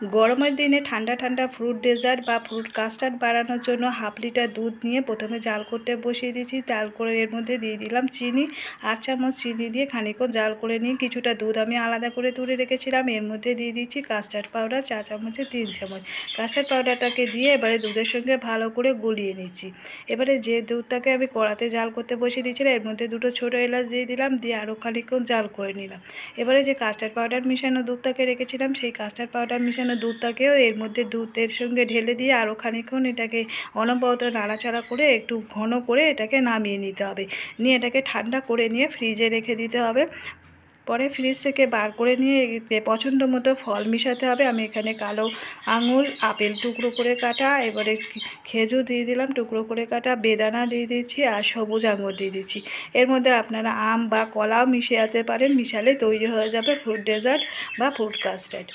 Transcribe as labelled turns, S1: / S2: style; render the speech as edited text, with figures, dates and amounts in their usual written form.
S1: গরমের দিনে ঠান্ডা ঠান্ডা ফ্রুট ডেজার্ট বা ফ্রুট কাস্টার্ড বানানোর জন্য 1/2 লিটার দুধ নিয়ে প্রথমে জাল করতে বসিয়ে দিয়েছি। জাল করে এর মধ্যে দিয়ে দিলাম চিনি, 8 চামচ চিনি দিয়ে খানিকক্ষণ জাল করে নিয়ে কিছুটা দুধ আমি আলাদা করে তুলে রেখেছিলাম। এর মধ্যে দিয়ে দিচ্ছি কাস্টার্ড পাউডার 4 চামচে 3 চামচ। কাস্টার্ড পাউডারটাকে দিয়ে এবারে দুধের সঙ্গে ভালো করে গুলিয়ে নিচ্ছি। এবারে যে দুধটাকে আমি কড়াতে জাল করতে বসিয়ে দিয়েছিলাম এর মধ্যে 2টো ছোটো এলাচ দিয়ে দিলাম, দিয়ে আরও খানিকক্ষণ জাল করে নিলাম। এবারে যে কাস্টার্ড পাউডার মিশানো দুধটাকে রেখেছিলাম সেই কাস্টার্ড পাউডার মিশানো দুধটাকেও এর মধ্যে দুধের সঙ্গে ঢেলে দিয়ে আরও খানিকক্ষণ এটাকে অনবরত নাড়াচাড়া করে একটু ঘন করে এটাকে নামিয়ে নিতে হবে। নিয়ে এটাকে ঠান্ডা করে নিয়ে ফ্রিজে রেখে দিতে হবে। পরে ফ্রিজ থেকে বার করে নিয়ে এতে পছন্দ মতো ফল মিশাতে হবে। আমি এখানে কালো আঙুর, আপেল টুকরো করে কাটা, এবারে খেজুর দিয়ে দিলাম টুকরো করে কাটা, বেদানা দিয়ে দিচ্ছি আর সবুজ আঙুর দিয়ে দিচ্ছি। এর মধ্যে আপনারা আম বা কলাও মিশাতে পারেন, মিশালে তৈরি হয়ে যাবে ফ্রুট ডেজার্ট বা ফ্রুট কাস্টার্ড।